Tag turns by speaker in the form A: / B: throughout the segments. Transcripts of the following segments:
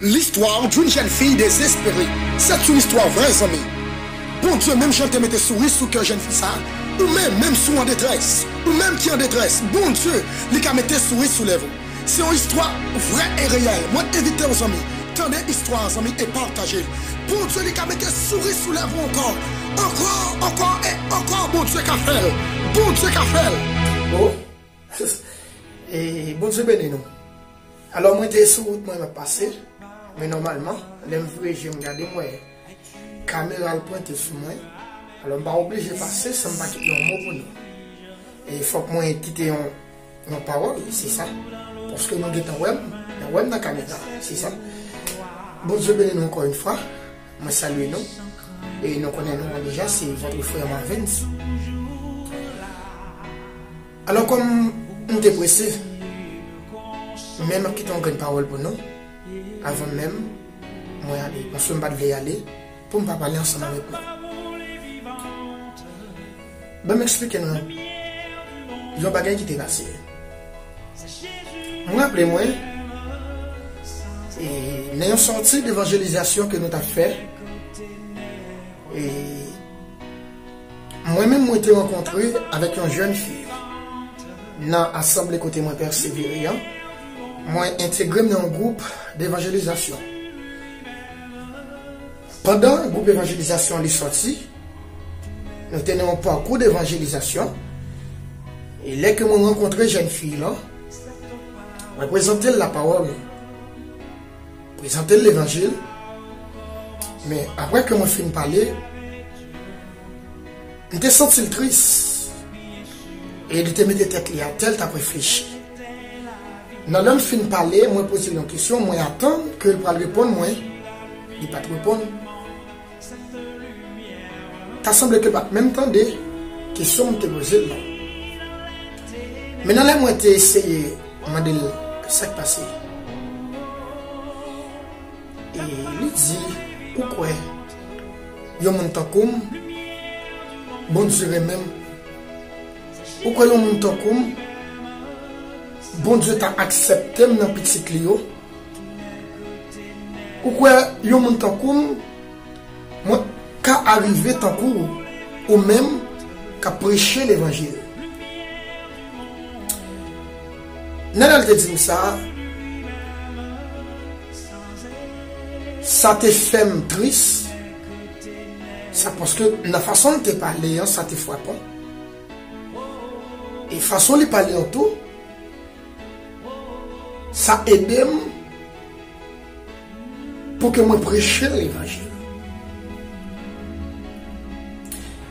A: l'histoire d'une jeune fille désespérée. C'est une histoire vraie, amis. Bon Dieu, même chanter mettre souris sous cœur jeune fille ça, ou même sous en détresse, ou même qui en détresse, bon Dieu, les a mettre souris sous les lèvres. C'est une histoire vraie et réelle. Moi, évitez aux amis, tendez l'histoire, amis, et partagez. Bon Dieu, les a mettre souris sous les lèvres encore. Encore et encore, bon Dieu qu'a fait. Bon Dieu qu'a fait.
B: Bon, et bon Dieu béni nous. Alors, moi, j'étais sur route, moi, je passé. Mais normalement, les vrais, je me regarde, moi, caméra pointe sur moi. Alors, je ne suis pas obligé de passer sans pas quitter un mot pour nous. Et il faut que moi quitte nos paroles, c'est ça. Parce que nous sommes web dans la caméra, c'est ça. Bon Dieu béni nous encore une fois. Moi, salue nous. Et nous connaissons déjà, c'est votre frère Marvin. Alors, comme nous sommes pressés, même qui t'ont une parole pour nous, avant même, moi aller, parce que je ne vais pas aller, pour ne pas parler ensemble avec nous. Je vais m'expliquer nous. Il y a un bagage qui t'est passé. Moi, appelez-moi, et n'ayant sorti d'évangélisation que nous avons fait, et moi-même, moi, été rencontré avec une jeune fille, dans l'assemblée côté moi persévéré, moi intégré dans un groupe d'évangélisation. Pendant le groupe d'évangélisation est sorti, nous tenions un parcours d'évangélisation. Et là que moi rencontré jeune fille là, je présentais la parole, présenter l'évangile. Mais après que moi fini de parler, j'étais senti triste. Et il était mis des têtes liées à tel, t'as réfléchi. Dans l'homme fin de parler, moi poser une question, moi attends que il va répondre, moi, il va pas répondre. Ça semble que pas même temps des questions me posées là. Maintenant là, moi j'ai essayé de demander ce qui s'est passé. Et il dit, pourquoi il y a un temps comme bon Dieu même. Pourquoi il y a un temps comme bon Dieu t'a accepté dans petit Clio. Pourquoi il y a un temps comme moi qu'à arriver tant court ou même qu'à prêcher l'évangile. Nanal te dit ça te fait triste. Ça parce que la façon de te parler, ça te frappe. Et façon de parler en tout, ça aide pour que moi prêche l'évangile.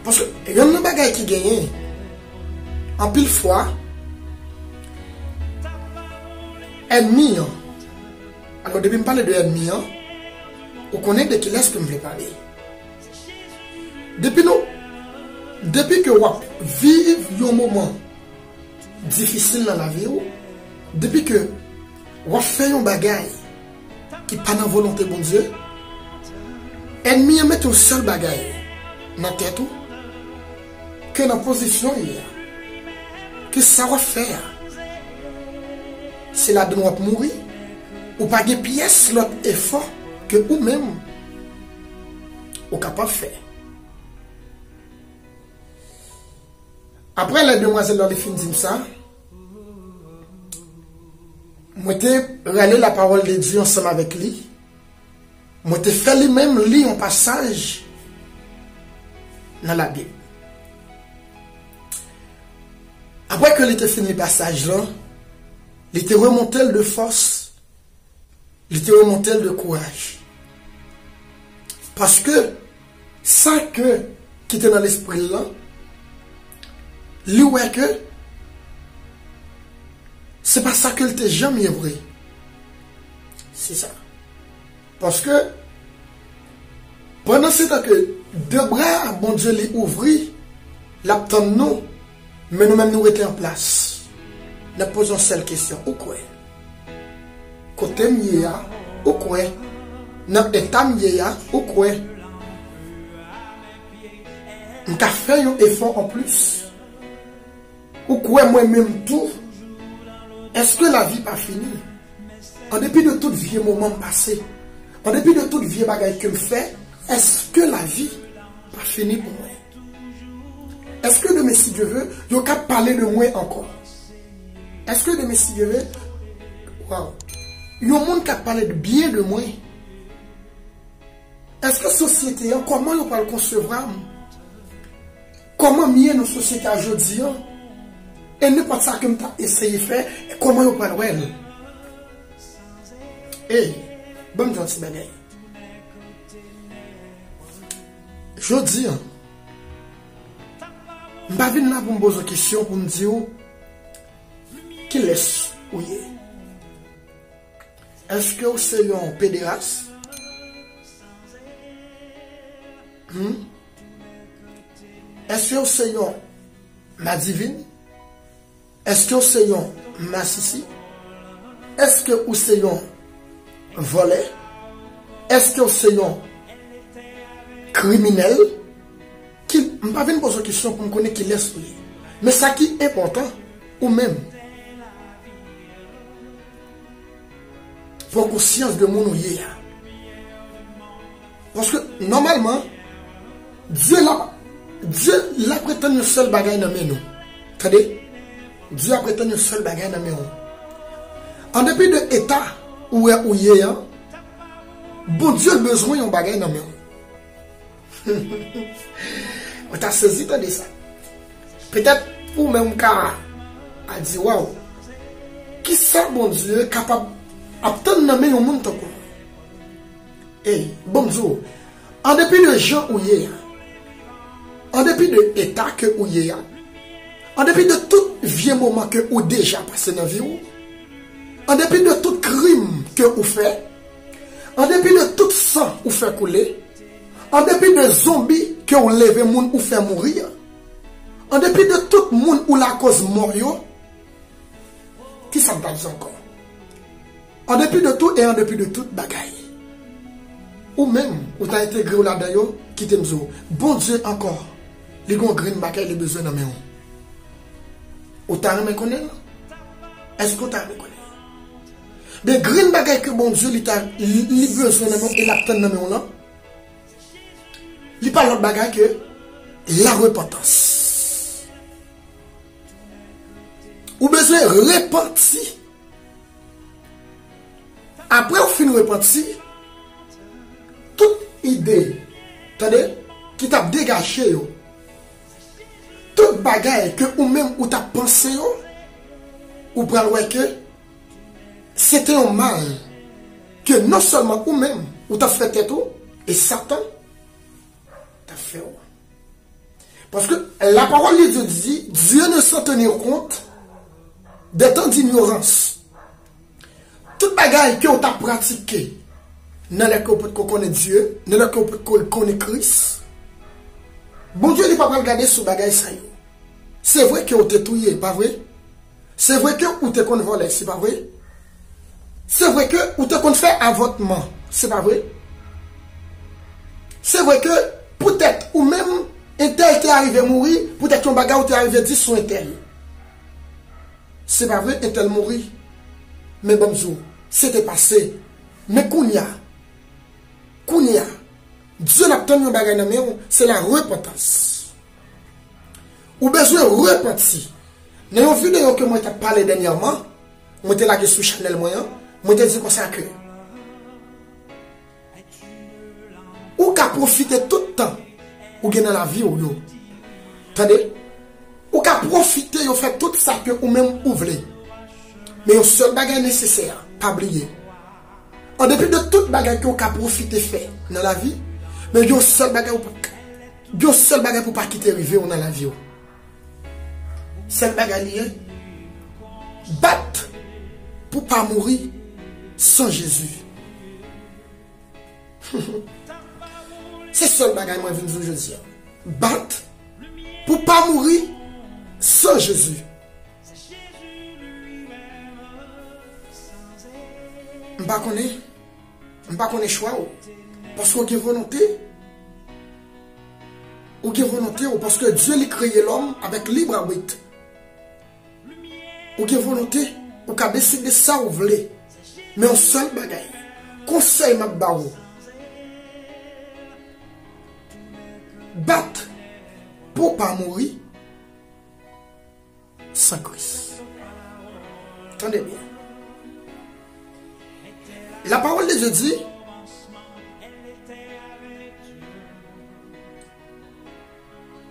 B: Parce que il y a un bagage qui gagne en pile fois ennemi. Alors depuis me parler de ennemi, on connaît de qui est-ce que je veux parler. Depuis que vous vivez un moment difficile dans la vie, depuis que vous faites un bagage qui n'est pas dans la volonté de bon Dieu, ennemi met un seul bagage dans la tête que dans la position que ça va faire. C'est là de nous mourir ou pas de pièce l'autre effort que vous-même vous capable de faire. Après les demoiselles dans les films disent ça, moi j'ai râlé la parole de Dieu ensemble avec lui. Moi j'ai fait lui-même lire un passage dans la Bible. Après que il était fini le passage là, il était remonté de force, il était remonté de courage. Parce que ça qui était dans l'esprit là, lui ouais que c'est pas ça que le jamais vrai. C'est ça. Parce que pendant ce temps que deux bras, bon Dieu les ouvrit, l'attend nous, mais nous-mêmes nous étions en place. Nous posons seule question. Où quoi? Côté mia, où quoi? Notre état mia, où quoi? Nous avons fait un effort en plus. Ou quoi moi-même tout? Est-ce que la vie n'est pas finie? En dépit de tout vieux moment passé, En dépit de toute vie bagaille que je fais, est-ce que la vie pas fini pour moi? Est-ce que demain, si Dieu veut, il y a qu'à parler de moi encore? Est-ce que demain, si Dieu veut, wow, il y a un monde qui a parlé de bien de moi? Est-ce que la société, comment on peut le concevoir? Comment mieux nos sociétés aujourd'hui? Et ne pas ça que je vais essayer de faire, comment on peut le voir? Hey, bonne gentille bagaille. Je dis, je vais venir là pour me poser une question pour me dire qui laisse où y est. Est-ce que c'est un pédéraste? Est-ce que c'est un ma divine? Est-ce que c'est un ma sissi? Est-ce que c'est un volé? Est-ce que c'est un criminel? Je ne vais pas venir poser une question pour me connaître qui laisse où y est. Mais ça qui est important, ou même, pour conscience de mon ouïe. Parce que normalement, Dieu l'a prétendu un seul bagage dans nous. Attendez, Dieu a prétendu un seul bagage dans nous. En dépit de l'état où il est, bon Dieu a besoin d'un bagage dans nous. On t'a saisi de ça. Peut-être pour même cas a dit waouh, qui ça bon Dieu capable d'obtenir dans nous un monde comme et bon Dieu, en dépit de gens où il est, en dépit de l'état que où il est, en dépit de tout vieux moment que vous déjà passé dans la vie, en dépit de tout crime que vous faites, en dépit de tout sang que vous faites couler, en dépit de zombies que vous levez moun ou fait mourir, en dépit de tout monde ou la cause mort, qui ça me dit encore? En dépit de tout et en dépit de toute bagaille. Ou même, ou t'as intégré là-dedans, qui t'aime zo. Bon Dieu encore, les grands green bagaille, les besoins dans mes mains. Ou t'as rien connaître? Est-ce que t'as rien connaître? Des green bagaille que bon Dieu, il a besoin dans mes mains et l'attend dans mes mains. Il parle d'autre bagaille que la repentance. Ou besoin de repentir. Après, on finit de repentir. Toute idée, attendez, qui t'a dégagé, toute bagaille que ou même ou t'a pensé, ou prenez que c'était un mal que non seulement ou même ou t'a fait tête et Satan t'a fait. Parce que la parole de Dieu dit, Dieu ne s'en tenir compte des temps d'ignorance. Toute bagaille que vous t'a pratiqué, dans le cas où vous connaissez Dieu, dans le cas où vous connaissez Christ, bon Dieu n'est pas regarder sur bagaille ça. C'est vrai que vous êtes touillé, pas vrai? C'est vrai que vous êtes volé, c'est pas vrai? C'est vrai que vous êtes fait avortement, c'est pas vrai? C'est vrai que peut-être ou même un tel qui est arrivé à mourir, peut-être qu'un bagage qui est arrivé à 10 sur un tel. C'est pas vrai, un tel mourir. Mais bon, c'était passé. Mais Kounia, Dieu n'a pas tenu un bagage dans le c'est la repentance. Ou besoin de repentir. Dans une vidéo que moi j'ai parlé dernièrement, moi j'étais là sur Chanel moyen, moi j'ai dit comme ça que ou qu'à profiter tout le temps ou gagner dans la vie ou yo. Attendez? Ou qu'à profiter ou faire tout ça que ou même ouvrez. Mais au seul bagage nécessaire, pas oublier. En dépit de toute bagage que vous avez profité faire dans la vie, mais il y a un seul bagage pour pas quitter arriver dans la vie. Seul bagage lié, battre pour pas mourir sans Jésus. C'est seul bagage moi je veux dire. Battre pour pas mourir sans Jésus. Je ne connais pas choix. Parce qu'on a volonté. Ou a volonté parce que Dieu a créé l'homme avec libre arbitre. Ou a volonté. Ou a décidé ça ou voulez. Mais un seul bagaille. conseil m'a barou. Battre pour pas mourir sans Christ. Attendez bien. La parole de Dieu dit,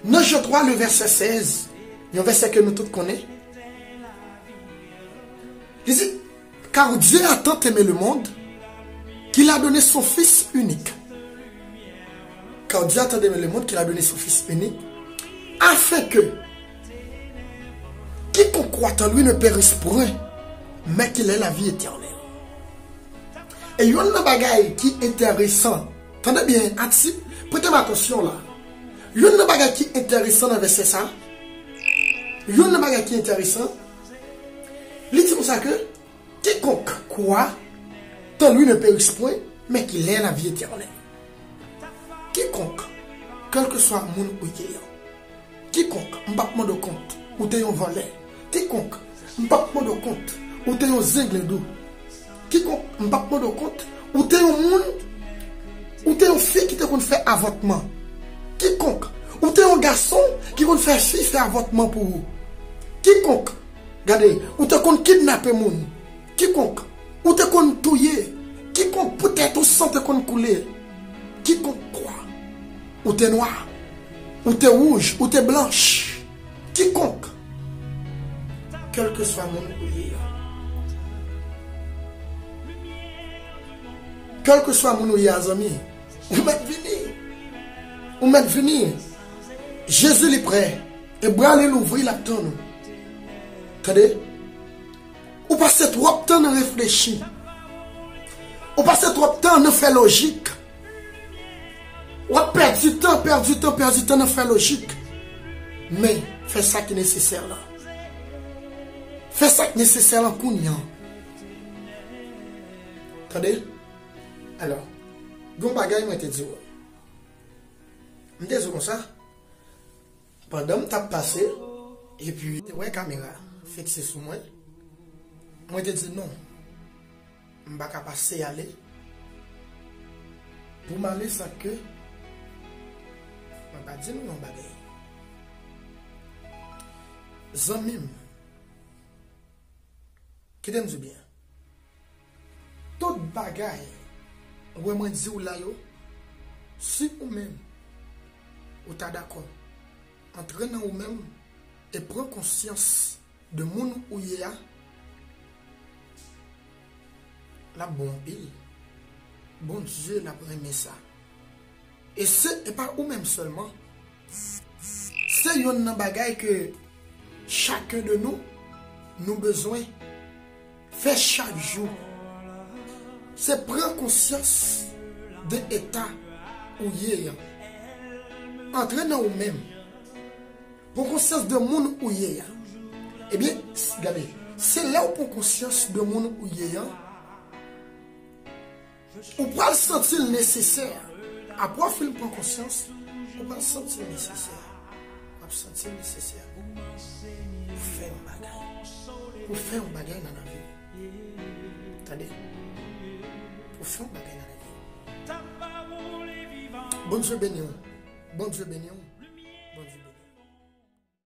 B: dans Jean 3, le verset 16, un verset que nous tous connaissons. Il dit, car Dieu a tant aimé le monde qu'il a donné son Fils unique. Car Dieu a tant aimé le monde qu'il a donné son Fils unique, afin que quiconque croit en lui ne périsse point, mais qu'il ait la vie éternelle. Et il y a un bagage qui est intéressant. Attendez bien, prêtez-moi attention là. Il y a un bagage qui est intéressant dans le verset ça. Il y a un bagage qui est intéressant. Il dit comme ça que quiconque croit, tant lui ne périsse point, mais qu'il ait la vie éternelle. Quiconque, quel que soit mon ou quiconque, m'bakman de compte, ou t'es un volé, quiconque, m'bakman de compte, ou t'es un zingle d'eau, quiconque, m'bakman de compte, ou t'es un monde, ou t'es un fille qui te qu'on fait avortement, quiconque, ou t'es un garçon qui qu'on fait fille faire avortement pour vous, quiconque, regardez, ou t'es qu'on kidnapper moun, quiconque, ou t'es qu'on touiller, quiconque, peut-être au sang te qu'on couler, quiconque croit, ou t'es noir, ou t'es rouge, ou t'es blanche, quiconque, quel que soit mon ouïe, quel que soit mon ouïe, amis, ou m'êtes venir, Jésus est prêt, et bras l'ouvrir la tonne. Attendez, ou passez trop de temps à réfléchir, ou passez trop de temps à faire logique. On perd du temps dans faire logique. Mais, fais ça qui est nécessaire là. Fais ça qui est nécessaire là pour nous. Attendez? Alors, bon bagage, moi te dis. Je te dis comme ça. Pendant que tu as passé, et puis, tu vois la caméra fixée sur moi. Moi te dis non. Je ne vais pas passer aller. Pour m'aller ça que. Je ne vais pas dire non bagay. Zanmim, qui t'aime bien. Tout bagay, ou moi dit ou là yo, si ou même, ou t'as d'accord, entraîne ou même, et prends conscience de mon ou yéa, la bonne pile, bon Dieu l'a aimé ça. Et c'est pas ou même seulement, c'est une bagaille que chacun de nous besoin faire chaque jour. C'est prendre conscience de l'état où il est. Entraîner ou même, pour conscience de monde où il est. Eh bien, regardez, c'est là où pour conscience de monde où il est. On peut le sentir nécessaire. Après, il prend conscience, on peut le sentir nécessaire. On peut le sentir nécessaire pour faire un bagage. Pour faire un bagage dans la vie. Attendez. Pour faire un bagage dans la vie. Bon Dieu béni. Bon Dieu béni.